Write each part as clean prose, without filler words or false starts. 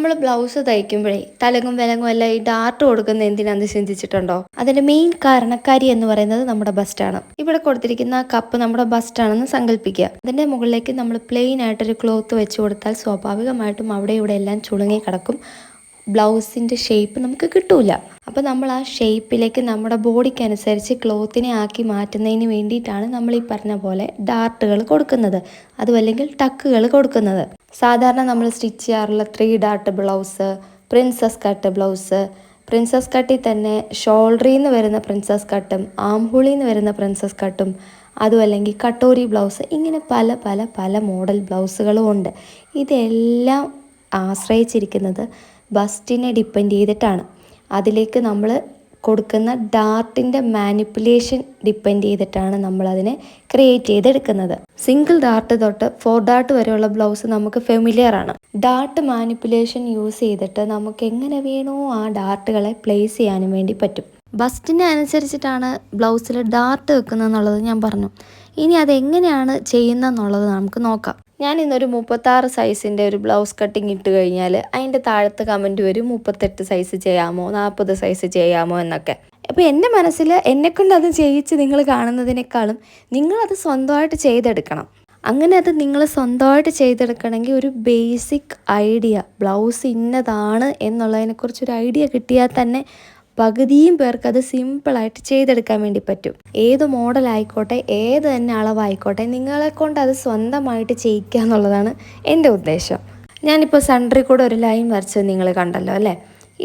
നമ്മൾ ബ്ലൗസ് തയ്ക്കുമ്പോഴേ തലങ്ങും വിലങ്ങും എല്ലാം ഈ ഡാർട്ട് കൊടുക്കുന്ന എന്തിനാന്ന് ചിന്തിച്ചിട്ടുണ്ടോ? അതിന്റെ മെയിൻ കാരണക്കാരി എന്ന് പറയുന്നത് നമ്മുടെ ബസ്റ്റാണ്. ഇവിടെ കൊടുത്തിരിക്കുന്ന കപ്പ് നമ്മുടെ ബസ്റ്റാണെന്ന് സങ്കല്പിക്കുക. അതിന്റെ മുകളിലേക്ക് നമ്മൾ പ്ലെയിൻ ആയിട്ടൊരു ക്ലോത്ത് വെച്ച് കൊടുത്താൽ സ്വാഭാവികമായിട്ടും അവിടെ ഇവിടെ എല്ലാം ചുളുങ്ങി കിടക്കും. ബ്ലൗസിൻ്റെ ഷേപ്പ് നമുക്ക് കിട്ടൂല. അപ്പോൾ നമ്മൾ ആ ഷേപ്പിലേക്ക് നമ്മുടെ ബോഡിക്ക് അനുസരിച്ച് ക്ലോത്തിനെ ആക്കി മാറ്റുന്നതിന് വേണ്ടിയിട്ടാണ് നമ്മൾ ഈ പറഞ്ഞ പോലെ ഡാർട്ടുകൾ കൊടുക്കുന്നത്, അതുമല്ലെങ്കിൽ ടക്കുകൾ കൊടുക്കുന്നത്. സാധാരണ നമ്മൾ സ്റ്റിച്ച് ചെയ്യാറുള്ള 3 Dart blouse, princess cut blouse, princess കട്ടിൽ തന്നെ ഷോൾഡറിൽ നിന്ന് വരുന്ന പ്രിൻസസ് കട്ടും ആം ഹോളിൽ നിന്ന് വരുന്ന പ്രിൻസസ് കട്ടും അതുമല്ലെങ്കിൽ കട്ടോരി ബ്ലൗസ്, ഇങ്ങനെ പല പല പല മോഡൽ ബ്ലൗസുകളും ഉണ്ട്. ഇതെല്ലാം ആശ്രയിച്ചിരിക്കുന്നത് ബസ്റ്റിനെ ഡിപ്പെൻഡ് ചെയ്തിട്ടാണ്. അതിലേക്ക് നമ്മൾ കൊടുക്കുന്ന ഡാർട്ടിൻ്റെ മാനിപ്പുലേഷൻ ഡിപ്പെൻഡ് ചെയ്തിട്ടാണ് നമ്മളതിനെ ക്രിയേറ്റ് ചെയ്തെടുക്കുന്നത്. സിംഗിൾ ഡാർട്ട് തൊട്ട് 4 ഡാർട്ട് വരെയുള്ള ബ്ലൗസ് നമുക്ക് ഫെമിലിയർ ആണ്. ഡാർട്ട് മാനിപ്പുലേഷൻ യൂസ് ചെയ്തിട്ട് നമുക്ക് എങ്ങനെ വേണോ ആ ഡാർട്ടുകളെ പ്ലേസ് ചെയ്യാനും വേണ്ടി പറ്റും. ബസ്റ്റിനെ അനുസരിച്ചിട്ടാണ് ബ്ലൗസിൽ ഡാർട്ട് വെക്കുന്നതെന്നുള്ളത് ഞാൻ പറഞ്ഞു. ഇനി അതെങ്ങനെയാണ് ചെയ്യുന്നതെന്നുള്ളത് നമുക്ക് നോക്കാം. ഞാൻ ഇന്നൊരു 36 സൈസിൻ്റെ ഒരു ബ്ലൗസ് കട്ടിങ് ഇട്ട് കഴിഞ്ഞാൽ അതിൻ്റെ താഴത്ത് കമൻറ്റ് വരും 38 സൈസ് ചെയ്യാമോ, 40 സൈസ് ചെയ്യാമോ എന്നൊക്കെ. അപ്പോൾ എൻ്റെ മനസ്സിൽ എന്നെക്കൊണ്ട് അത് ചെയ്യിച്ച് നിങ്ങൾ കാണുന്നതിനേക്കാളും നിങ്ങളത് സ്വന്തമായിട്ട് ചെയ്തെടുക്കണം. അങ്ങനെ അത് നിങ്ങൾ സ്വന്തമായിട്ട് ചെയ്തെടുക്കണമെങ്കിൽ ഒരു ബേസിക് ഐഡിയ, ബ്ലൗസ് ഇന്നതാണ് എന്നുള്ളതിനെക്കുറിച്ചൊരു ഐഡിയ കിട്ടിയാൽ തന്നെ പകുതിയും പേർക്ക് അത് സിമ്പിളായിട്ട് ചെയ്തെടുക്കാൻ വേണ്ടി പറ്റും. ഏത് മോഡലായിക്കോട്ടെ, ഏത് തന്നെ അളവായിക്കോട്ടെ, നിങ്ങളെ കൊണ്ട് അത് സ്വന്തമായിട്ട് ചെയ്യിക്കുക എന്നുള്ളതാണ് എൻ്റെ ഉദ്ദേശം. ഞാനിപ്പോൾ സെൻറ്ററിൽ കൂടെ ഒരു ലൈൻ വരച്ചത് നിങ്ങൾ കണ്ടല്ലോ അല്ലേ?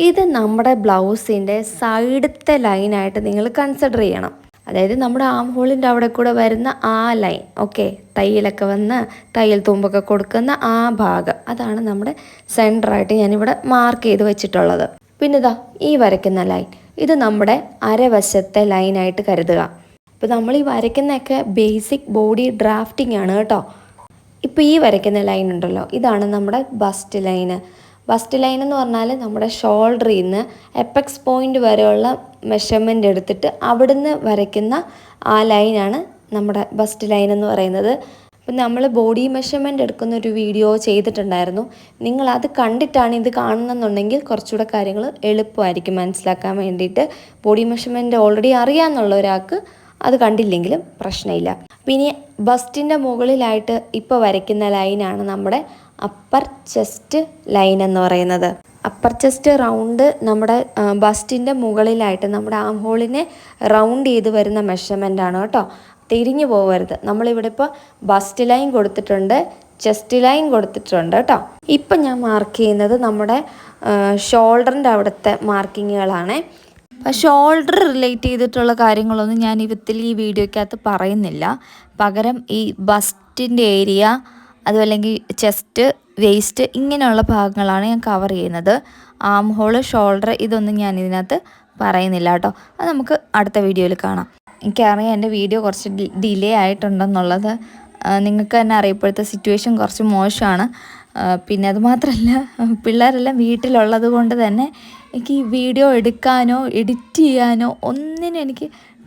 ഇത് നമ്മുടെ ബ്ലൗസിൻ്റെ സൈഡത്തെ ലൈനായിട്ട് നിങ്ങൾ കൺസിഡർ ചെയ്യണം. അതായത് നമ്മുടെ ആം ഹോളിൻ്റെ അവിടെ കൂടെ വരുന്ന ആ ലൈൻ, ഓക്കെ, തയ്യലൊക്കെ വന്ന് തയ്യൽ തുമ്പൊക്കെ കൊടുക്കുന്ന ആ ഭാഗം, അതാണ് നമ്മുടെ സെൻറ്ററായിട്ട് ഞാനിവിടെ മാർക്ക് ചെയ്ത് വെച്ചിട്ടുള്ളത്. പിന്നെ ഇതാ ഈ വരയ്ക്കുന്ന ലൈൻ, ഇത് നമ്മുടെ അരവശത്തെ ലൈനായിട്ട് കരുതുക. ഇപ്പോൾ നമ്മൾ ഈ വരയ്ക്കുന്നതൊക്കെ ബേസിക് ബോഡി ഡ്രാഫ്റ്റിംഗ് ആണ് കേട്ടോ. ഇപ്പോൾ ഈ വരയ്ക്കുന്ന ലൈൻ ഉണ്ടല്ലോ, ഇതാണ് നമ്മുടെ ബസ്റ്റ് ലൈന്. ബസ്റ്റ് ലൈൻ എന്ന് പറഞ്ഞാൽ നമ്മുടെ ഷോൾഡറിൽ നിന്ന് എപ്പെക്സ് പോയിൻ്റ് വരെയുള്ള മെഷർമെൻ്റ് എടുത്തിട്ട് അവിടുന്ന് വരയ്ക്കുന്ന ആ ലൈനാണ് നമ്മുടെ ബസ്റ്റ് ലൈൻ എന്ന് പറയുന്നത്. അപ്പം നമ്മൾ ബോഡി മെഷർമെൻ്റ് എടുക്കുന്ന ഒരു വീഡിയോ ചെയ്തിട്ടുണ്ടായിരുന്നു. നിങ്ങളത് കണ്ടിട്ടാണ് ഇത് കാണുന്നെന്നുണ്ടെങ്കിൽ കുറച്ചുകൂടെ കാര്യങ്ങൾ എളുപ്പമായിരിക്കും മനസ്സിലാക്കാൻ വേണ്ടിയിട്ട്. ബോഡി മെഷർമെൻറ്റ് ഓൾറെഡി അറിയാമെന്നുള്ള ഒരാൾക്ക് അത് കണ്ടില്ലെങ്കിലും പ്രശ്നമില്ല. പിന്നെ ബസ്റ്റിൻ്റെ മുകളിലായിട്ട് ഇപ്പോൾ വരയ്ക്കുന്ന ലൈനാണ് നമ്മുടെ അപ്പർ ചെസ്റ്റ് ലൈൻ എന്ന് പറയുന്നത്. അപ്പർ ചെസ്റ്റ് റൗണ്ട് നമ്മുടെ ബസ്റ്റിൻ്റെ മുകളിലായിട്ട് നമ്മുടെ ആം ഹോളിനെ റൗണ്ട് ചെയ്ത് വരുന്ന മെഷർമെൻ്റ് ആണ് കേട്ടോ. തിരിഞ്ഞു പോകരുത്. നമ്മളിവിടെ ഇപ്പോൾ ബസ്റ്റ് ലൈൻ കൊടുത്തിട്ടുണ്ട്, ചെസ്റ്റ് ലൈൻ കൊടുത്തിട്ടുണ്ട് കേട്ടോ. ഇപ്പം ഞാൻ മാർക്ക് ചെയ്യുന്നത് നമ്മുടെ ഷോൾഡറിൻ്റെ അവിടുത്തെ മാർക്കിങ്ങുകളാണ്. അപ്പോൾ ഷോൾഡർ റിലേറ്റ് ചെയ്തിട്ടുള്ള കാര്യങ്ങളൊന്നും ഞാൻ ഈ വീഡിയോയ്ക്കകത്ത് പറയുന്നില്ല. പകരം ഈ ബസ്റ്റിൻ്റെ ഏരിയ, അതുമല്ലെങ്കിൽ ചെസ്റ്റ്, വേസ്റ്റ്, ഇങ്ങനെയുള്ള ഭാഗങ്ങളാണ് ഞാൻ കവർ ചെയ്യുന്നത്. ആം ഹോള്, ഷോൾഡർ, ഇതൊന്നും ഞാൻ ഇതിനകത്ത് പറയുന്നില്ല കേട്ടോ. അത് നമുക്ക് അടുത്ത വീഡിയോയിൽ കാണാം. എനിക്കറിയാം എൻ്റെ വീഡിയോ കുറച്ച് ഡിലേ ആയിട്ടുണ്ടെന്നുള്ളത്. നിങ്ങൾക്ക് തന്നെ അറിയാം, ഇപ്പോഴത്തെ സിറ്റുവേഷൻ കുറച്ച് മോശമാണ്. പിന്നെ അതുമാത്രമല്ല, പിള്ളേരെല്ലാം വീട്ടിലുള്ളത് കൊണ്ട് തന്നെ എനിക്ക് ഈ വീഡിയോ എടുക്കാനോ എഡിറ്റ് ചെയ്യാനോ ഒന്നിനും എനിക്ക്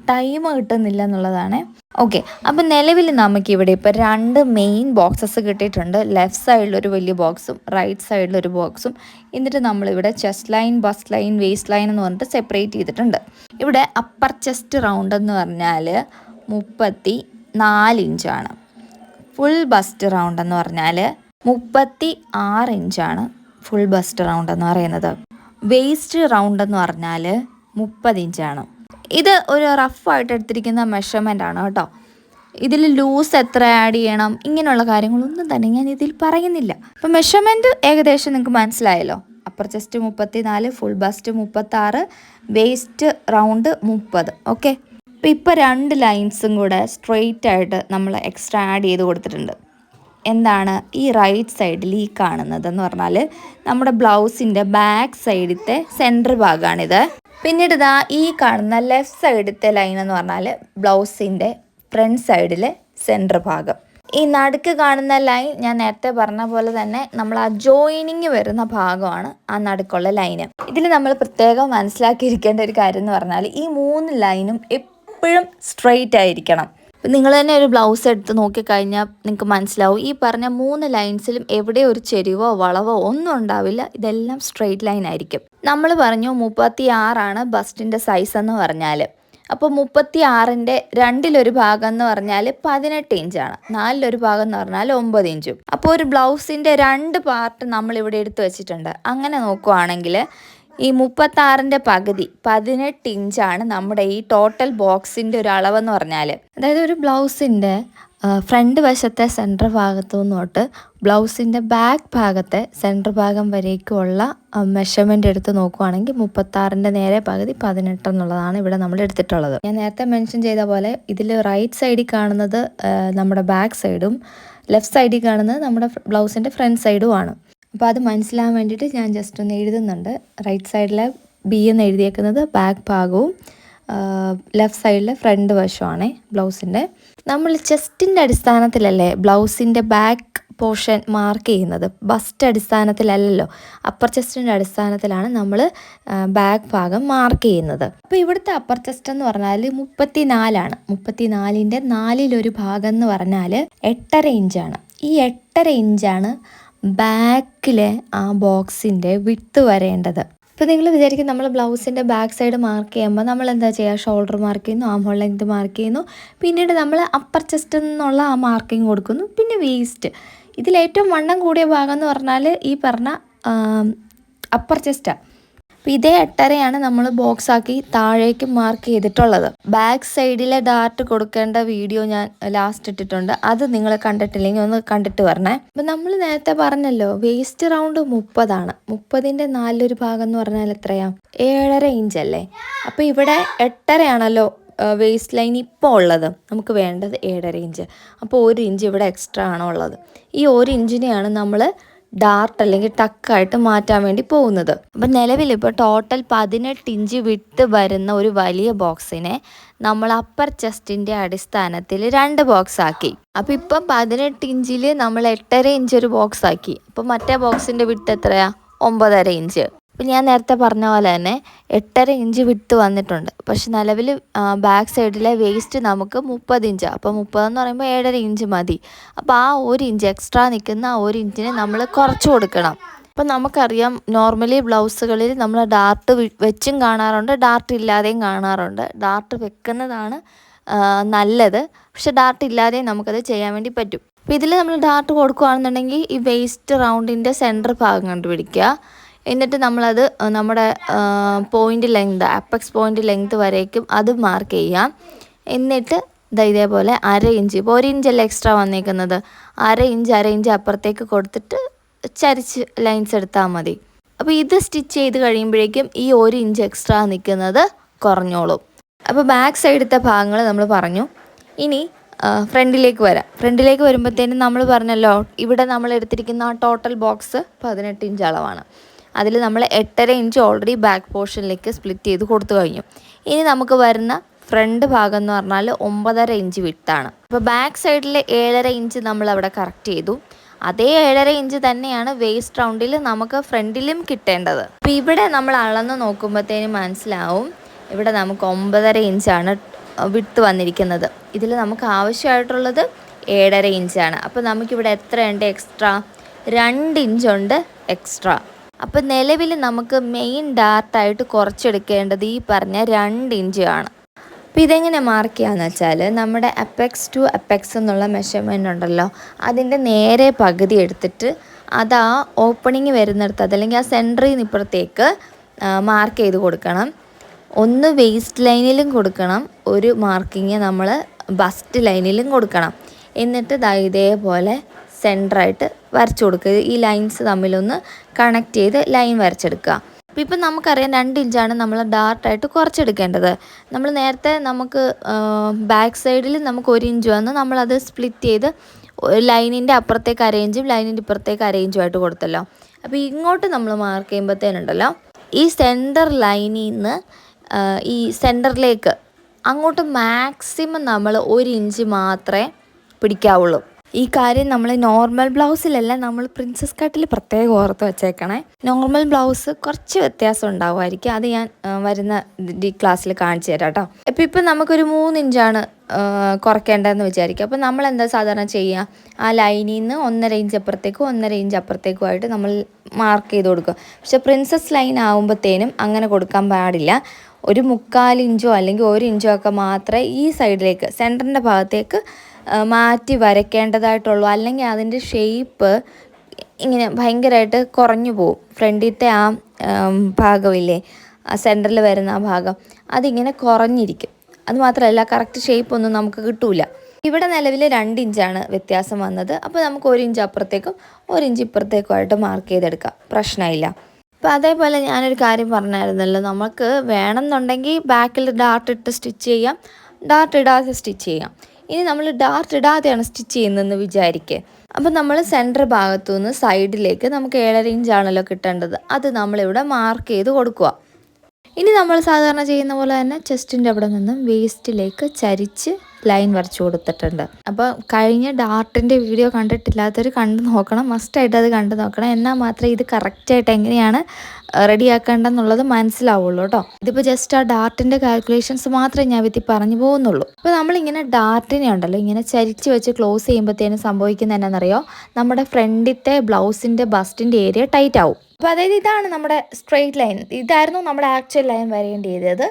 ടൈം കിട്ടുന്നില്ല എന്നുള്ളതാണ്. ഓക്കെ, അപ്പം നിലവിൽ നമുക്കിവിടെ ഇപ്പോൾ 2 മെയിൻ ബോക്സസ് കിട്ടിയിട്ടുണ്ട്. ലെഫ്റ്റ് സൈഡിലൊരു വലിയ ബോക്സും റൈറ്റ് സൈഡിലൊരു ബോക്സും. എന്നിട്ട് നമ്മളിവിടെ chest line, bust line, waist line എന്ന് പറഞ്ഞിട്ട് സെപ്പറേറ്റ് ചെയ്തിട്ടുണ്ട്. ഇവിടെ അപ്പർ ചെസ്റ്റ് റൗണ്ട് എന്ന് പറഞ്ഞാൽ 34 ഇഞ്ചാണ്. ഫുൾ ബസ്റ്റ് റൗണ്ട് എന്ന് പറഞ്ഞാൽ 36 ഇഞ്ചാണ് ഫുൾ ബസ്റ്റ് റൗണ്ട് എന്ന് പറയുന്നത്. വേസ്റ്റ് റൗണ്ട് എന്ന് പറഞ്ഞാൽ 30 ഇഞ്ചാണ്. ഇത് ഒരു റഫായിട്ട് എടുത്തിരിക്കുന്ന മെഷർമെൻ്റ് ആണ് കേട്ടോ. ഇതിൽ ലൂസ് എത്ര ആഡ് ചെയ്യണം, ഇങ്ങനെയുള്ള കാര്യങ്ങളൊന്നും തന്നെ ഞാൻ ഇതിൽ പറയുന്നില്ല. അപ്പോൾ മെഷർമെൻറ്റ് ഏകദേശം നിങ്ങൾക്ക് മനസ്സിലായല്ലോ. Upper chest 34, full bus 36, waste round 30. Okay, ഇപ്പോൾ 2 ലൈൻസും കൂടെ സ്ട്രെയിറ്റ് ആയിട്ട് നമ്മൾ എക്സ്ട്രാ ആഡ് ചെയ്ത് കൊടുത്തിട്ടുണ്ട്. എന്താണ് ഈ റൈറ്റ് സൈഡിൽ ഈ കാണുന്നതെന്ന് പറഞ്ഞാൽ നമ്മുടെ ബ്ലൗസിൻ്റെ ബാക്ക് സൈഡിലത്തെ സെൻറ്റർ ഭാഗമാണിത്. പിന്നീട് ഇതാ ഈ കാണുന്ന ലെഫ്റ്റ് സൈഡിലത്തെ ലൈൻ എന്ന് പറഞ്ഞാൽ ബ്ലൗസിൻ്റെ ഫ്രണ്ട് സൈഡിലെ സെൻറ്റർ ഭാഗം. ഈ നടുക്ക് കാണുന്ന ലൈൻ ഞാൻ നേരത്തെ പറഞ്ഞ പോലെ തന്നെ നമ്മൾ ആ ജോയിനിങ് വരുന്ന ഭാഗമാണ് ആ നടുക്കുള്ള ലൈന്. ഇതിൽ നമ്മൾ പ്രത്യേകം മനസ്സിലാക്കിയിരിക്കേണ്ട ഒരു കാര്യം എന്ന് പറഞ്ഞാൽ ഈ 3 ലൈനും എപ്പോഴും സ്ട്രെയിറ്റ് ആയിരിക്കണം. നിങ്ങൾ തന്നെ ഒരു ബ്ലൗസ് എടുത്ത് നോക്കിക്കഴിഞ്ഞാൽ നിങ്ങൾക്ക് മനസ്സിലാവും ഈ പറഞ്ഞ 3 ലൈൻസിലും എവിടെ ഒരു ചെരിവോ വളവോ ഒന്നും ഉണ്ടാവില്ല. ഇതെല്ലാം സ്ട്രെയിറ്റ് ലൈൻ ആയിരിക്കും. നമ്മൾ പറഞ്ഞു 36 ബസ്റ്റിൻ്റെ സൈസ് എന്ന് പറഞ്ഞാൽ. അപ്പോൾ 36ൻ്റെ രണ്ടിലൊരു ഭാഗം എന്ന് പറഞ്ഞാൽ 18 ഇഞ്ചാണ്. നാലിലൊരു ഭാഗം എന്ന് പറഞ്ഞാൽ 9 ഇഞ്ചും. അപ്പോൾ ഒരു ബ്ലൗസിൻ്റെ 2 പാർട്ട് നമ്മളിവിടെ എടുത്തു വെച്ചിട്ടുണ്ട്. അങ്ങനെ നോക്കുവാണെങ്കിൽ ഈ 36ൻ്റെ പകുതി 18 ഇഞ്ചാണ് നമ്മുടെ ഈ ടോട്ടൽ ബോക്സിൻ്റെ ഒരു അളവെന്ന് പറഞ്ഞാൽ. അതായത് ഒരു ബ്ലൗസിൻ്റെ ഫ്രണ്ട് വശത്തെ സെൻറ്റർ ഭാഗത്തു നിന്നോട്ട് ബ്ലൗസിൻ്റെ ബാക്ക് ഭാഗത്തെ സെൻറ്റർ ഭാഗം വരേക്കുമുള്ള മെഷർമെൻ്റ് എടുത്ത് നോക്കുവാണെങ്കിൽ 36ൻ്റെ നേരെ പകുതി 18 എന്നുള്ളതാണ് ഇവിടെ നമ്മൾ എടുത്തിട്ടുള്ളത്. ഞാൻ നേരത്തെ മെൻഷൻ ചെയ്ത പോലെ ഇതിൽ റൈറ്റ് സൈഡിൽ കാണുന്നത് നമ്മുടെ ബാക്ക് സൈഡും ലെഫ്റ്റ് സൈഡിൽ കാണുന്നത് നമ്മുടെ ബ്ലൗസിൻ്റെ ഫ്രണ്ട് സൈഡുമാണ്. അപ്പോൾ അത് മനസ്സിലാകാൻ വേണ്ടിയിട്ട് ഞാൻ ജസ്റ്റ് ഒന്ന് എഴുതുന്നുണ്ട്. റൈറ്റ് സൈഡിലെ ബി എന്ന് എഴുതിയേക്കുന്നത് ബാക്ക് ഭാഗവും ലെഫ്റ്റ് സൈഡിലെ ഫ്രണ്ട് വശമാണ് ബ്ലൗസിൻ്റെ. നമ്മൾ ചെസ്റ്റിൻ്റെ അടിസ്ഥാനത്തിലല്ലേ ബ്ലൗസിൻ്റെ ബാക്ക് പോർഷൻ മാർക്ക് ചെയ്യുന്നത്, ബസ്റ്റ് അടിസ്ഥാനത്തിലല്ലല്ലോ. അപ്പർ ചെസ്റ്റിൻ്റെ അടിസ്ഥാനത്തിലാണ് നമ്മൾ ബാക്ക് ഭാഗം മാർക്ക് ചെയ്യുന്നത്. അപ്പോൾ ഇവിടുത്തെ അപ്പർ ചെസ്റ്റ് എന്ന് പറഞ്ഞാൽ 34 34ൻ്റെ നാലിലൊരു ഭാഗം എന്ന് പറഞ്ഞാൽ 8.5 ഇഞ്ചാണ്. ഈ 8.5 ഇഞ്ചാണ് ബാക്കിലെ ആ ബോക്സിൻ്റെ വിട്ട് വരേണ്ടത്. ഇപ്പോൾ നിങ്ങൾ വിചാരിക്കും നമ്മൾ ബ്ലൗസിൻ്റെ ബാക്ക് സൈഡ് മാർക്ക് ചെയ്യുമ്പോൾ നമ്മൾ എന്താ ചെയ്യുക, ഷോൾഡർ മാർക്ക് ചെയ്യുന്നു, ആം ഹോൾ ലെങ്ത് മാർക്ക് ചെയ്യുന്നു, പിന്നീട് നമ്മൾ അപ്പർ ചെസ്റ്റ് എന്നുള്ള ആ മാർക്കിങ് കൊടുക്കുന്നു, പിന്നെ വേസ്റ്റ്. ഇതിലേറ്റവും വണ്ണം കൂടിയ ഭാഗം എന്ന് പറഞ്ഞാൽ ഈ പറഞ്ഞ അപ്പർ ചെസ്റ്റാണ്. അപ്പോൾ ഇതേ 8.5 നമ്മൾ ബോക്സ് ആക്കി താഴേക്ക് മാർക്ക് ചെയ്തിട്ടുള്ളത്. ബാക്ക് സൈഡിലെ ഡാർട്ട് കൊടുക്കേണ്ട വീഡിയോ ഞാൻ ലാസ്റ്റ് ഇട്ടിട്ടുണ്ട്. അത് നിങ്ങൾ കണ്ടിട്ടില്ലെങ്കിൽ ഒന്ന് കണ്ടിട്ട് വരണേ. അപ്പം നമ്മൾ നേരത്തെ പറഞ്ഞല്ലോ വേസ്റ്റ് റൗണ്ട് 30 30ൻ്റെ നാലിലൊരു ഭാഗം എന്ന് പറഞ്ഞാൽ എത്രയാണ്, 7.5 ഇഞ്ചല്ലേ. അപ്പോൾ ഇവിടെ 8.5 വേസ്റ്റ് ലൈൻ ഇപ്പോൾ ഉള്ളത്. നമുക്ക് വേണ്ടത് 7.5 ഇഞ്ച്. അപ്പോൾ 1 ഇഞ്ച് ഇവിടെ എക്സ്ട്രാ ആണ് ഉള്ളത്. ഈ 1 ഇഞ്ചിനെയാണ് നമ്മൾ ഡാർട്ട് അല്ലെങ്കിൽ ടക്കായിട്ട് മാറ്റാൻ വേണ്ടി പോകുന്നത്. അപ്പം നിലവിലിപ്പോൾ ടോട്ടൽ 18 ഇഞ്ച് വിട്ട് വരുന്ന ഒരു വലിയ ബോക്സിനെ നമ്മൾ അപ്പർ ചെസ്റ്റിൻ്റെ അടിസ്ഥാനത്തിൽ 2 ബോക്സ് ആക്കി. അപ്പോൾ ഇപ്പം 18 ഇഞ്ചിൽ നമ്മൾ 8.5 ഇഞ്ച് ഒരു ബോക്സ് ആക്കി. അപ്പോൾ മറ്റേ ബോക്സിൻ്റെ വിട്ട് എത്രയാണ്, 9.5 ഇഞ്ച്. അപ്പം ഞാൻ നേരത്തെ പറഞ്ഞ പോലെ തന്നെ 8.5 ഇഞ്ച് വിട്ട് വന്നിട്ടുണ്ട്. പക്ഷെ നിലവിൽ ബാക്ക് സൈഡിലെ വേസ്റ്റ് നമുക്ക് 30 ഇഞ്ച്. അപ്പോൾ 30 എന്ന് പറയുമ്പോൾ 7.5 ഇഞ്ച് മതി. അപ്പോൾ ആ 1 ഇഞ്ച് എക്സ്ട്രാ നിൽക്കുന്ന ആ 1 ഇഞ്ചിന് നമ്മൾ കുറച്ച് കൊടുക്കണം. അപ്പം നമുക്കറിയാം നോർമലി ബ്ലൗസുകളിൽ നമ്മൾ ഡാർട്ട് വെച്ചും കാണാറുണ്ട്, ഡാർട്ട് ഇല്ലാതെയും കാണാറുണ്ട്. ഡാർട്ട് വെക്കുന്നതാണ് നല്ലത്. പക്ഷെ ഡാർട്ട് ഇല്ലാതെയും നമുക്കത് ചെയ്യാൻ വേണ്ടി പറ്റും. അപ്പോൾ ഇതിൽ നമ്മൾ ഡാർട്ട് കൊടുക്കുകയാണെന്നുണ്ടെങ്കിൽ ഈ വേസ്റ്റ് റൗണ്ടിൻ്റെ സെൻറ്റർ ഭാഗം കണ്ടുപിടിക്കുക. എന്നിട്ട് നമ്മളത് നമ്മുടെ point length, apex point length വരേക്കും അത് മാർക്ക് ചെയ്യാം. എന്നിട്ട് ഇതേപോലെ 1/2 ഇഞ്ച്, ഇപ്പോൾ 1 ഇഞ്ചല്ലേ എക്സ്ട്രാ വന്നേക്കുന്നത്, 1/2 ഇഞ്ച് അപ്പുറത്തേക്ക് കൊടുത്തിട്ട് ചരിച്ച് ലൈൻസ് എടുത്താൽ മതി. അപ്പോൾ ഇത് സ്റ്റിച്ച് ചെയ്ത് കഴിയുമ്പോഴേക്കും ഈ 1 ഇഞ്ച് എക്സ്ട്രാ നിൽക്കുന്നത് കുറഞ്ഞോളും. അപ്പോൾ ബാക്ക് സൈഡത്തെ ഭാഗങ്ങൾ നമ്മൾ പറഞ്ഞു. ഇനി ഫ്രണ്ടിലേക്ക് വരാം. ഫ്രണ്ടിലേക്ക് വരുമ്പോഴത്തേനും നമ്മൾ പറഞ്ഞല്ലോ ഇവിടെ നമ്മൾ എടുത്തിരിക്കുന്ന ആ ടോട്ടൽ ബോക്സ് 18 ഇഞ്ച് അളവാണ്. അതിൽ നമ്മൾ 8.5 ഇഞ്ച് ഓൾറെഡി ബാക്ക് പോർഷനിലേക്ക് സ്പ്ലിറ്റ് ചെയ്ത് കൊടുത്തു കഴിഞ്ഞു. ഇനി നമുക്ക് വരുന്ന ഫ്രണ്ട് ഭാഗം എന്ന് പറഞ്ഞാൽ 9.5 ഇഞ്ച് വിട്ടാണ്. അപ്പോൾ ബാക്ക് സൈഡിൽ 7.5 ഇഞ്ച് നമ്മൾ അവിടെ കറക്റ്റ് ചെയ്തു. അതേ 7.5 ഇഞ്ച് തന്നെയാണ് വേസ്റ്റ് റൗണ്ടിൽ നമുക്ക് ഫ്രണ്ടിലും കിട്ടേണ്ടത്. അപ്പോൾ ഇവിടെ നമ്മൾ അളന്ന് നോക്കുമ്പോഴത്തേനും മനസ്സിലാവും ഇവിടെ നമുക്ക് 9.5 ഇഞ്ചാണ് വിട്ട് വന്നിരിക്കുന്നത്. ഇതിൽ നമുക്ക് ആവശ്യമായിട്ടുള്ളത് 7.5 ഇഞ്ചാണ്. അപ്പോൾ നമുക്കിവിടെ എത്രയുണ്ട് എക്സ്ട്രാ, 2 ഇഞ്ചുണ്ട് എക്സ്ട്രാ. അപ്പോൾ നിലവിൽ നമുക്ക് മെയിൻ ഡാർട്ടായിട്ട് കുറച്ചെടുക്കേണ്ടത് ഈ പറഞ്ഞ 2 ഇഞ്ച് ആണ്. അപ്പോൾ ഇതെങ്ങനെ മാർക്ക് ചെയ്യാന്ന് വെച്ചാൽ നമ്മുടെ അപ്പെക്സ് ടു അപ്പെക്സ് എന്നുള്ള മെഷർമെൻ്റ് ഉണ്ടല്ലോ, അതിൻ്റെ നേരെ പകുതി എടുത്തിട്ട് അത് ആ ഓപ്പണിങ് വരുന്നിടത്ത് അതല്ലെങ്കിൽ ആ സെൻറ്ററിൽ നിന്ന് ഇപ്പുറത്തേക്ക് മാർക്ക് ചെയ്ത് കൊടുക്കണം. ഒന്ന് വേസ്റ്റ് ലൈനിലും കൊടുക്കണം, ഒരു മാർക്കിങ് നമ്മൾ ബസ്റ്റ് ലൈനിലും കൊടുക്കണം. എന്നിട്ട് ഇതേപോലെ സെൻറ്ററായിട്ട് വരച്ചു കൊടുക്കുക. ഈ ലൈൻസ് തമ്മിലൊന്ന് കണക്ട് ചെയ്ത് ലൈൻ വരച്ചെടുക്കുക. അപ്പോൾ ഇപ്പം നമുക്കറിയാം 2 ഇഞ്ചാണ് നമ്മൾ ഡാർട്ടായിട്ട് കുറച്ചെടുക്കേണ്ടത്. നമ്മൾ നേരത്തെ നമുക്ക് ബാക്ക് സൈഡിൽ നമുക്ക് 1 ഇഞ്ച് വന്ന് നമ്മളത് സ്പ്ലിറ്റ് ചെയ്ത് ലൈനിൻ്റെ അപ്പുറത്തേക്ക് 1/2 ഇഞ്ചും ലൈനിൻ്റെ ഇപ്പുറത്തേക്ക് 1/2 ഇഞ്ചുമായിട്ട് കൊടുത്തല്ലോ. അപ്പോൾ ഇങ്ങോട്ട് നമ്മൾ മാർക്ക് ചെയ്യുമ്പോഴത്തേനുണ്ടല്ലോ ഈ സെൻറ്റർ ലൈനിൽ നിന്ന് ഈ സെൻറ്ററിലേക്ക് അങ്ങോട്ട് മാക്സിമം നമ്മൾ 1 ഇഞ്ച് മാത്രമേ പിടിക്കാവുള്ളൂ. ഈ കാര്യം നമ്മൾ നോർമൽ ബ്ലൗസിലല്ല, നമ്മൾ പ്രിൻസസ് കട്ടിൽ പ്രത്യേകം ഓർത്ത് വെച്ചേക്കണേ. നോർമൽ ബ്ലൗസ് കുറച്ച് വ്യത്യാസം ഉണ്ടാവുമായിരിക്കും, അത് ഞാൻ വരുന്ന ക്ലാസ്സിൽ കാണിച്ചു തരാം കേട്ടോ. ഇപ്പം നമുക്കൊരു 3 ഇഞ്ചാണ് കുറയ്ക്കേണ്ടതെന്ന് വിചാരിക്കുക. അപ്പോൾ നമ്മൾ എന്താ സാധാരണ ചെയ്യുക, ആ ലൈനിൽ നിന്ന് 1.5 ഇഞ്ച് അപ്പുറത്തേക്കും 1.5 ഇഞ്ച് അപ്പുറത്തേക്കുമായിട്ട് നമ്മൾ മാർക്ക് ചെയ്ത് കൊടുക്കുക. പക്ഷെ പ്രിൻസസ് ലൈൻ ആകുമ്പോഴത്തേനും അങ്ങനെ കൊടുക്കാൻ പാടില്ല. ഒരു 3/4 ഇഞ്ചോ അല്ലെങ്കിൽ 1 ഇഞ്ചോ ഒക്കെ മാത്രമേ ഈ സൈഡിലേക്ക് സെൻറ്ററിൻ്റെ ഭാഗത്തേക്ക് മാറ്റി വരയ്ക്കേണ്ടതായിട്ടുള്ളൂ. അല്ലെങ്കിൽ അതിൻ്റെ ഷേപ്പ് ഇങ്ങനെ ഭയങ്കരമായിട്ട് കുറഞ്ഞു പോവും. ഫ്രണ്ടിലത്തെ ആ ഭാഗമില്ലേ, ആ സെൻറ്ററിൽ വരുന്ന ആ ഭാഗം അതിങ്ങനെ കുറഞ്ഞിരിക്കും. അതുമാത്രമല്ല കറക്റ്റ് ഷേപ്പൊന്നും നമുക്ക് കിട്ടൂല. ഇവിടെ നിലവിൽ 2 ഇഞ്ചാണ് വ്യത്യാസം വന്നത്. അപ്പോൾ നമുക്ക് 1 ഇഞ്ച് അപ്പുറത്തേക്കും 1 ഇഞ്ച് ഇപ്പുറത്തേക്കുമായിട്ട് മാർക്ക് ചെയ്തെടുക്കാം, പ്രശ്നമില്ല. അപ്പോൾ അതേപോലെ ഞാനൊരു കാര്യം പറഞ്ഞായിരുന്നല്ലോ, നമുക്ക് വേണമെന്നുണ്ടെങ്കിൽ ബാക്കിൽ ഡാർട്ട് ഇട്ട് സ്റ്റിച്ച് ചെയ്യാം, ഡാർട്ട് ഇടാതെ സ്റ്റിച്ച് ചെയ്യാം. ഇനി നമ്മൾ ഡാർട്ട് ഇടാതെയാണ് സ്റ്റിച്ച് ചെയ്യുന്നതെന്ന് വിചാരിക്കുക. അപ്പോൾ നമ്മൾ സെൻറ്റർ ഭാഗത്തു നിന്ന് സൈഡിലേക്ക് നമുക്ക് 7.5 ഇഞ്ചാണല്ലോ കിട്ടേണ്ടത്, അത് നമ്മളിവിടെ മാർക്ക് ചെയ്ത് കൊടുക്കുക. ഇനി നമ്മൾ സാധാരണ ചെയ്യുന്ന പോലെ തന്നെ ചെസ്റ്റിൻ്റെ അവിടെ നിന്നും വേസ്റ്റിലേക്ക് ചരിച്ച് ലൈൻ വരച്ചു കൊടുത്തിട്ടുണ്ട്. അപ്പോൾ കഴിഞ്ഞ ഡാർട്ടിൻ്റെ വീഡിയോ കണ്ടിട്ടില്ലാത്തവർ കണ്ടു നോക്കണം, മസ്റ്റായിട്ട് അത് കണ്ടു നോക്കണം. എന്നാൽ മാത്രമേ ഇത് കറക്റ്റായിട്ട് എങ്ങനെയാണ് റെഡിയാക്കേണ്ടതെന്നുള്ളത് മനസ്സിലാവുള്ളൂ കേട്ടോ. ഇതിപ്പോൾ ജസ്റ്റ് ആ ഡാർട്ടിൻ്റെ കാൽക്കുലേഷൻസ് മാത്രമേ ഞാൻ വിത്തി പറഞ്ഞു പോകുന്നുള്ളൂ. അപ്പോൾ നമ്മളിങ്ങനെ ഡാർട്ടിനെ ഉണ്ടല്ലോ ഇങ്ങനെ ചരിച്ച് വെച്ച് ക്ലോസ് ചെയ്യുമ്പോഴത്തേനും സംഭവിക്കുന്നത് എന്നാണെന്നറിയോ, നമ്മുടെ ഫ്രണ്ടിലത്തെ ബ്ലൗസിൻ്റെ ബസ്റ്റിൻ്റെ ഏരിയ ടൈറ്റ് ആവും. അപ്പോൾ അതായത് ഇതാണ് നമ്മുടെ സ്ട്രെയിറ്റ് ലൈൻ, ഇതായിരുന്നു നമ്മുടെ ആക്ച്വൽ ലൈൻ വരേണ്ടത്.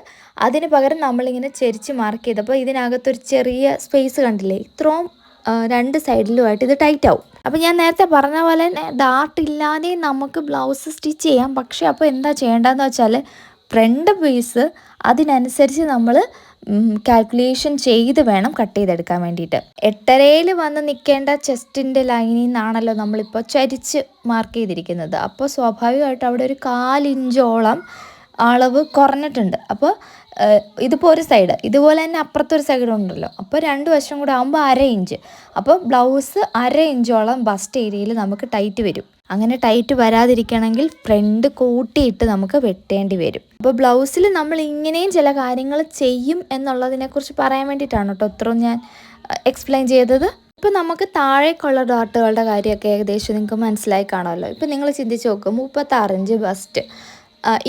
അതിന് പകരം നമ്മളിങ്ങനെ ചെരിച്ച് മാർക്ക് ചെയ്തപ്പോൾ ഇതിനകത്തൊരു ചെറിയ സ്പേസ് കണ്ടില്ലേ, ഇത്രയും 2 സൈഡിലുമായിട്ട് ഇത് ടൈറ്റ് ആവും. അപ്പോൾ ഞാൻ നേരത്തെ പറഞ്ഞ പോലെ തന്നെ ഡാർട്ട് ഇല്ലാതെ നമുക്ക് ബ്ലൗസ് സ്റ്റിച്ച് ചെയ്യാം. പക്ഷേ അപ്പോൾ എന്താ ചെയ്യേണ്ടതെന്ന് വെച്ചാൽ ഫ്രണ്ട് പീസ് അതിനനുസരിച്ച് നമ്മൾ കാൽക്കുലേഷൻ ചെയ്ത് വേണം കട്ട് ചെയ്തെടുക്കാൻ വേണ്ടിയിട്ട്. 8.5 വന്ന് നിൽക്കേണ്ട ചെസ്റ്റിൻ്റെ ലൈനിൽ നിന്നാണല്ലോ നമ്മളിപ്പോൾ ചരിച്ച് മാർക്ക് ചെയ്തിരിക്കുന്നത്. അപ്പോൾ സ്വാഭാവികമായിട്ട് അവിടെ ഒരു 1/4 ഇഞ്ചോളം അളവ് കുറഞ്ഞിട്ടുണ്ട്. അപ്പോൾ ഇതിപ്പോൾ ഒരു സൈഡ്, ഇതുപോലെ തന്നെ അപ്പുറത്തൊരു സൈഡ് ഉണ്ടല്ലോ, അപ്പോൾ 2 വശം കൂടെ ആകുമ്പോൾ 1/2 ഇഞ്ച്. അപ്പോൾ ബ്ലൗസ് 1/2 ഇഞ്ചോളം ബസ്റ്റ് ഏരിയയിൽ നമുക്ക് ടൈറ്റ് വരും. അങ്ങനെ ടൈറ്റ് വരാതിരിക്കണമെങ്കിൽ ഫ്രണ്ട് കൂട്ടിയിട്ട് നമുക്ക് വെട്ടേണ്ടി വരും. അപ്പോൾ ബ്ലൗസിൽ നമ്മൾ ഇങ്ങനെയും ചില കാര്യങ്ങൾ ചെയ്യും എന്നുള്ളതിനെക്കുറിച്ച് പറയാൻ വേണ്ടിയിട്ടാണ് കേട്ടോ ഇത്രയും ഞാൻ എക്സ്പ്ലെയിൻ ചെയ്തത്. ഇപ്പോൾ നമുക്ക് താഴേക്കുള്ള ഡോട്ടുകളുടെ കാര്യമൊക്കെ ഏകദേശം നിങ്ങൾക്ക് മനസ്സിലായി കാണുമല്ലോ. ഇപ്പോൾ നിങ്ങൾ ചിന്തിച്ച് നോക്കുക, 36 ഇഞ്ച് ബസ്റ്റ്,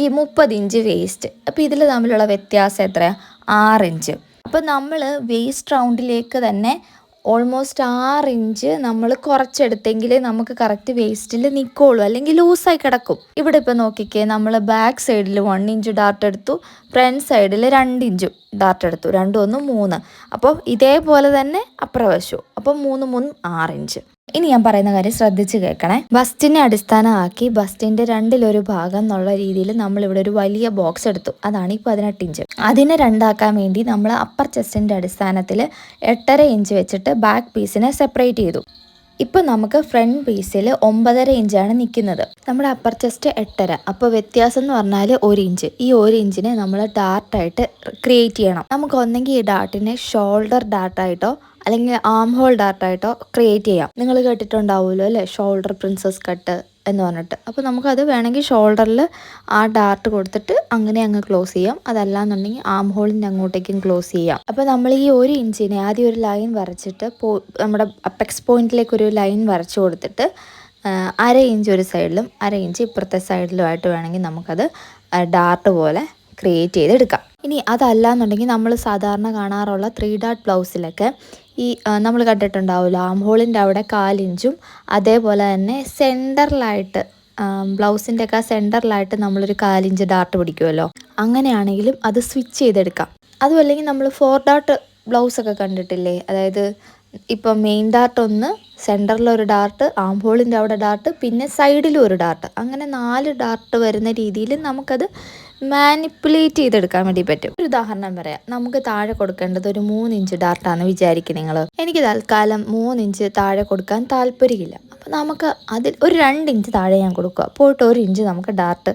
ഈ 30 ഇഞ്ച് വേസ്റ്റ്. അപ്പോൾ ഇതിൽ തമ്മിലുള്ള വ്യത്യാസം എത്രയാണ്? 6 ഇഞ്ച്. അപ്പോൾ നമ്മൾ വേസ്റ്റ് റൗണ്ടിലേക്ക് തന്നെ ഓൾമോസ്റ്റ് 6 ഇഞ്ച് നമ്മൾ കുറച്ചെടുത്തെങ്കിൽ നമുക്ക് കറക്റ്റ് വേസ്റ്റിൽ നിൽക്കുള്ളൂ, അല്ലെങ്കിൽ ലൂസായി കിടക്കും. ഇവിടെ ഇപ്പോൾ നോക്കിക്കേ, നമ്മൾ ബാക്ക് സൈഡിൽ 1 ഇഞ്ച് ഡാർട്ട് എടുത്തു, ഫ്രണ്ട് സൈഡിൽ 2 ഇഞ്ചും ഡാർട്ട് എടുത്തു, 2 1 3. അപ്പോൾ ഇതേപോലെ തന്നെ അപ്രവശവും, അപ്പോൾ 3 3 6 ഇഞ്ച്. ഇനി ഞാൻ പറയുന്ന കാര്യം ശ്രദ്ധിച്ച് കേൾക്കണേ. ബസ്റ്റിനെ അടിസ്ഥാനമാക്കി ബസ്റ്റിൻ്റെ 2-1 ഭാഗം എന്നുള്ള രീതിയിൽ നമ്മളിവിടെ ഒരു വലിയ ബോക്സ് എടുത്തു, അതാണ് ഈ 18 ഇഞ്ച്. അതിനെ 2 ആക്കാൻ വേണ്ടി നമ്മൾ അപ്പർ ചെസ്റ്റിൻ്റെ അടിസ്ഥാനത്തിൽ 8.5 ഇഞ്ച് വെച്ചിട്ട് ബാക്ക് പീസിനെ സെപ്പറേറ്റ് ചെയ്തു. ഇപ്പോൾ നമുക്ക് ഫ്രണ്ട് പീസിൽ 9.5 ഇഞ്ചാണ് നിൽക്കുന്നത്, നമ്മുടെ അപ്പർ ചെസ്റ്റ് 8.5. അപ്പോൾ വ്യത്യാസം എന്ന് പറഞ്ഞാൽ 1 ഇഞ്ച്. ഈ 1 ഇഞ്ചിനെ നമ്മൾ ഡാർട്ടായിട്ട് ക്രിയേറ്റ് ചെയ്യണം. നമുക്ക് ഒന്നെങ്കിൽ ഈ ഡാർട്ടിനെ ഷോൾഡർ ഡാർട്ടായിട്ടോ അല്ലെങ്കിൽ ആം ഹോൾ ഡാർട്ടായിട്ടോ ക്രിയേറ്റ് ചെയ്യാം. നിങ്ങൾ കേട്ടിട്ടുണ്ടാവുമല്ലോ അല്ലേ, ഷോൾഡർ പ്രിൻസസ് കട്ട് എന്ന് പറഞ്ഞിട്ട്. അപ്പോൾ നമുക്കത് വേണമെങ്കിൽ ഷോൾഡറിൽ ആ ഡാർട്ട് കൊടുത്തിട്ട് അങ്ങനെ അങ്ങ് ക്ലോസ് ചെയ്യാം, അതല്ലാന്നുണ്ടെങ്കിൽ ആം ഹോളിൻ്റെ അങ്ങോട്ടേക്കും ക്ലോസ് ചെയ്യാം. അപ്പോൾ നമ്മൾ ഈ 1 ഇഞ്ചിനെ ആദ്യം ഒരു ലൈൻ വരച്ചിട്ട് നമ്മുടെ അപ്പെക്സ് പോയിന്റിലേക്ക് ഒരു ലൈൻ വരച്ചു കൊടുത്തിട്ട് 1/2 ഇഞ്ച് ഒരു സൈഡിലും 1/2 ഇഞ്ച് ഇപ്പുറത്തെ സൈഡിലുമായിട്ട് വേണമെങ്കിൽ നമുക്കത് ഡാർട്ട് പോലെ ക്രിയേറ്റ് ചെയ്തെടുക്കാം. ഇനി അതല്ലാന്നുണ്ടെങ്കിൽ നമ്മൾ സാധാരണ കാണാറുള്ള 3 ഡാട്ട് ബ്ലൗസിലൊക്കെ ഈ നമ്മൾ കണ്ടിട്ടുണ്ടാവുമല്ലോ, ആം ഹോളിൻ്റെ അവിടെ 1/4 ഇഞ്ചും അതേപോലെ തന്നെ സെൻറ്ററിലായിട്ട് ബ്ലൗസിൻ്റെ ഒക്കെ സെൻറ്ററിലായിട്ട് നമ്മളൊരു 1/4 ഇഞ്ച് ഡാർട്ട് പിടിക്കുമല്ലോ, അങ്ങനെയാണെങ്കിലും അത് സ്വിച്ച് ചെയ്തെടുക്കാം. അതും അല്ലെങ്കിൽ നമ്മൾ 4 ഡാട്ട് ബ്ലൗസൊക്കെ കണ്ടിട്ടില്ലേ, അതായത് ഇപ്പോൾ മെയിൻ ഡാർട്ട് ഒന്ന്, സെൻറ്ററിലൊരു ഡാർട്ട്, ആം ഹോളിൻ്റെ അവിടെ ഡാർട്ട്, പിന്നെ സൈഡിലും ഒരു ഡാർട്ട്, അങ്ങനെ 4 ഡാർട്ട് വരുന്ന രീതിയിൽ നമുക്കത് മാനിപ്പുലേറ്റ് ചെയ്തെടുക്കാൻ വേണ്ടി പറ്റും. ഒരു ഉദാഹരണം പറയാം, നമുക്ക് താഴെ കൊടുക്കേണ്ടത് ഒരു 3 ഇഞ്ച് ഡാർട്ടാണ് വിചാരിക്കുക നിങ്ങൾ. എനിക്ക് തൽക്കാലം 3 ഇഞ്ച് താഴെ കൊടുക്കാൻ താല്പര്യമില്ല. അപ്പോൾ നമുക്ക് അതിൽ ഒരു 2 ഇഞ്ച് താഴെ ഞാൻ കൊടുക്കുക, പോയിട്ട് 1 ഇഞ്ച് നമുക്ക് ഡാർട്ട്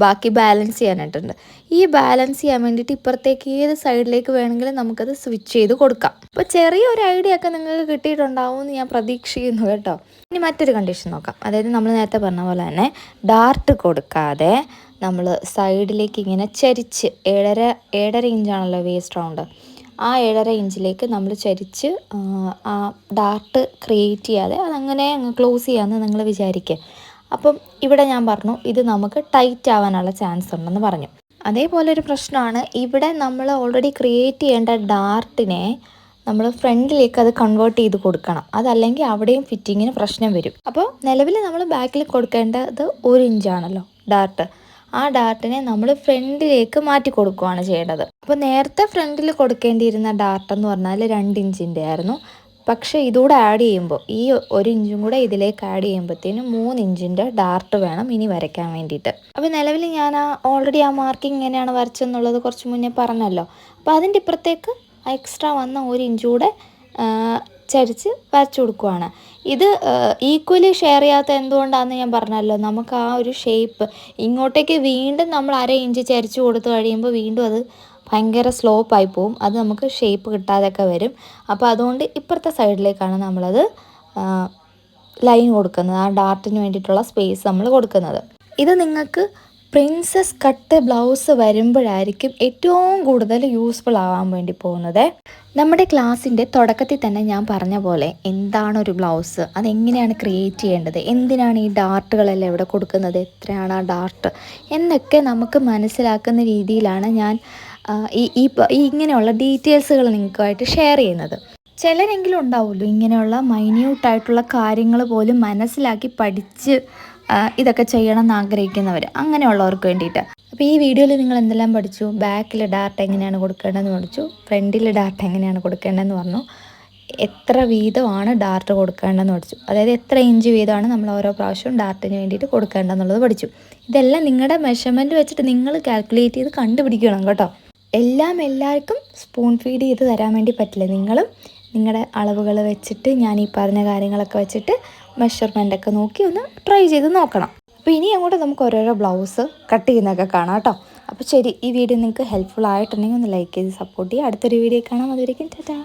ബാക്കി ബാലൻസ് ചെയ്യാനായിട്ടുണ്ട്. ഈ ബാലൻസ് ചെയ്യാൻ വേണ്ടിയിട്ട് ഇപ്പുറത്തേക്ക് ഏത് സൈഡിലേക്ക് വേണമെങ്കിലും നമുക്കത് സ്വിച്ച് ചെയ്ത് കൊടുക്കാം. അപ്പോൾ ചെറിയൊരു ഐഡിയ ഒക്കെ നിങ്ങൾക്ക് കിട്ടിയിട്ടുണ്ടാവും എന്ന് ഞാൻ പ്രതീക്ഷിക്കുന്നു കേട്ടോ. ഇനി മറ്റൊരു കണ്ടീഷൻ നോക്കാം. അതായത് നമ്മൾ നേരത്തെ പറഞ്ഞ പോലെ തന്നെ ഡാർട്ട് കൊടുക്കാതെ നമ്മൾ സൈഡിലേക്ക് ഇങ്ങനെ ചരിച്ച് 7.5 ഇഞ്ചാണല്ലോ വേസ്റ്റ് റൗണ്ട്, ആ 7.5 ഇഞ്ചിലേക്ക് നമ്മൾ ചരിച്ച് ആ ഡാർട്ട് ക്രിയേറ്റ് ചെയ്യാതെ അതങ്ങനെ അങ്ങ് ക്ലോസ് ചെയ്യാമെന്ന് നിങ്ങൾ വിചാരിക്കുക. അപ്പം ഇവിടെ ഞാൻ പറഞ്ഞു ഇത് നമുക്ക് ടൈറ്റ് ആവാനുള്ള ചാൻസ് ഉണ്ടെന്ന് പറഞ്ഞു. അതേപോലെ ഒരു പ്രശ്നമാണ്, ഇവിടെ നമ്മൾ ഓൾറെഡി ക്രിയേറ്റ് ചെയ്യേണ്ട ഡാർട്ടിനെ നമ്മൾ ഫ്രണ്ടിലേക്ക് അത് കൺവേർട്ട് ചെയ്ത് കൊടുക്കണം. അതല്ലെങ്കിൽ അവിടെയും ഫിറ്റിങ്ങിന് പ്രശ്നം വരും. അപ്പോൾ നിലവിൽ നമ്മൾ ബാക്കിൽ കൊടുക്കേണ്ടത് 1 ഇഞ്ചാണല്ലോ ഡാർട്ട്. ആ ഡാർട്ടിനെ നമ്മൾ ഫ്രണ്ടിലേക്ക് മാറ്റി കൊടുക്കുകയാണ് ചെയ്യേണ്ടത്. അപ്പോൾ നേരത്തെ ഫ്രണ്ടിൽ കൊടുക്കേണ്ടിയിരുന്ന ഡാർട്ട് എന്ന് പറഞ്ഞാൽ 2 ഇഞ്ചിൻ്റെ ആയിരുന്നു. പക്ഷേ ഇതുകൂടെ ആഡ് ചെയ്യുമ്പോൾ ഈ 1 ഇഞ്ചും കൂടെ ഇതിലേക്ക് ആഡ് ചെയ്യുമ്പോഴത്തേനും 3 ഇഞ്ചിൻ്റെ ഡാർട്ട് വേണം ഇനി വരയ്ക്കാൻ വേണ്ടിയിട്ട്. അപ്പോൾ നിലവിൽ ഞാൻ ഓൾറെഡി ആ മാർക്കിംഗ് എങ്ങനെയാണ് വരച്ചെന്നുള്ളത് കുറച്ച് മുന്നേ പറഞ്ഞല്ലോ. അപ്പോൾ അതിൻ്റെ ഇപ്പുറത്തേക്ക് എക്സ്ട്രാ വന്ന 1 ഇഞ്ച് കൂടെ ചരിച്ച് വരച്ചു കൊടുക്കുവാണ്. ഇത് ഈക്വലി ഷെയർ ചെയ്യാത്ത എന്തുകൊണ്ടാണെന്ന് ഞാൻ പറഞ്ഞല്ലോ. നമുക്ക് ആ ഒരു ഷേപ്പ് ഇങ്ങോട്ടേക്ക് വീണ്ടും നമ്മൾ 1/2 ഇഞ്ച് ചരിച്ച് കൊടുത്ത് കഴിയുമ്പോൾ വീണ്ടും അത് ഭയങ്കര സ്ലോപ്പായി പോവും. അത് നമുക്ക് ഷേപ്പ് കിട്ടാതെയൊക്കെ വരും. അപ്പോൾ അതുകൊണ്ട് ഇപ്പുറത്തെ സൈഡിലേക്കാണ് നമ്മളത് ലൈൻ കൊടുക്കുന്നത്. ആ ഡാർട്ടിന് വേണ്ടിയിട്ടുള്ള സ്പേസ് നമ്മൾ കൊടുക്കുന്നത്. ഇത് നിങ്ങൾക്ക് പ്രിൻസസ് കട്ട് ബ്ലൗസ് വരുമ്പോഴായിരിക്കും ഏറ്റവും കൂടുതൽ യൂസ്ഫുൾ ആവാൻ വേണ്ടി പോകുന്നത്. നമ്മുടെ ക്ലാസ്സിൻ്റെ തുടക്കത്തിൽ തന്നെ ഞാൻ പറഞ്ഞ പോലെ എന്താണ് ഒരു ബ്ലൗസ്, അതെങ്ങനെയാണ് ക്രിയേറ്റ് ചെയ്യേണ്ടത്, എന്തിനാണ് ഈ ഡാർട്ടുകളെല്ലാം ഇവിടെ കൊടുക്കുന്നത്, എത്രയാണ് ആ ഡാർട്ട് എന്നൊക്കെ നമുക്ക് മനസ്സിലാക്കുന്ന രീതിയിലാണ് ഞാൻ ഈ ഇങ്ങനെയുള്ള ഡീറ്റെയിൽസുകൾ നിങ്ങൾക്കായിട്ട് ഷെയർ ചെയ്യുന്നത്. ചിലരെങ്കിലും ഉണ്ടാവുമല്ലോ ഇങ്ങനെയുള്ള മൈന്യൂട്ടായിട്ടുള്ള കാര്യങ്ങൾ പോലും മനസ്സിലാക്കി പഠിച്ച് ഇതൊക്കെ ചെയ്യണം എന്ന് ആഗ്രഹിക്കുന്നവർ, അങ്ങനെയുള്ളവർക്ക് വേണ്ടിയിട്ട്. അപ്പോൾ ഈ വീഡിയോയിൽ നിങ്ങൾ എന്തെല്ലാം പഠിച്ചു? ബാക്കിൽ ഡാർട്ട് എങ്ങനെയാണ് കൊടുക്കേണ്ടതെന്ന് പഠിച്ചു, ഫ്രണ്ടിൽ ഡാർട്ട് എങ്ങനെയാണ് കൊടുക്കേണ്ടതെന്ന് പറഞ്ഞു, എത്ര വീതമാണ് ഡാർട്ട് കൊടുക്കേണ്ടതെന്ന് പഠിച്ചു, അതായത് എത്ര ഇഞ്ച് വീതമാണ് നമ്മൾ ഓരോ പ്രാവശ്യവും ഡാർട്ടിന് വേണ്ടിയിട്ട് കൊടുക്കേണ്ടതെന്നുള്ളത് പഠിച്ചു. ഇതെല്ലാം നിങ്ങളുടെ മെഷർമെൻറ്റ് വെച്ചിട്ട് നിങ്ങൾ കാൽക്കുലേറ്റ് ചെയ്ത് കണ്ടുപിടിക്കണം കേട്ടോ. എല്ലാവർക്കും സ്പൂൺ ഫീഡ് ചെയ്ത് തരാൻ വേണ്ടി പറ്റില്ല. നിങ്ങളും നിങ്ങളുടെ അളവുകൾ വെച്ചിട്ട് ഞാൻ ഈ പറഞ്ഞ കാര്യങ്ങളൊക്കെ വെച്ചിട്ട് മെഷർമെൻ്റൊക്കെ നോക്കി ഒന്ന് ട്രൈ ചെയ്ത് നോക്കണം. അപ്പോൾ ഇനി അങ്ങോട്ട് നമുക്ക് ഓരോരോ ബ്ലൗസ് കട്ട് ചെയ്യുന്നതൊക്കെ കാണാം കേട്ടോ. അപ്പോൾ ശരി, ഈ വീഡിയോ നിങ്ങൾക്ക് ഹെൽപ്ഫുൾ ആയിട്ടുണ്ടെങ്കിൽ ഒന്ന് ലൈക്ക് ചെയ്ത് സപ്പോർട്ട് ചെയ്യുക. അടുത്തൊരു വീഡിയോ കാണാം. അതുവരേക്കും ടാറ്റാ.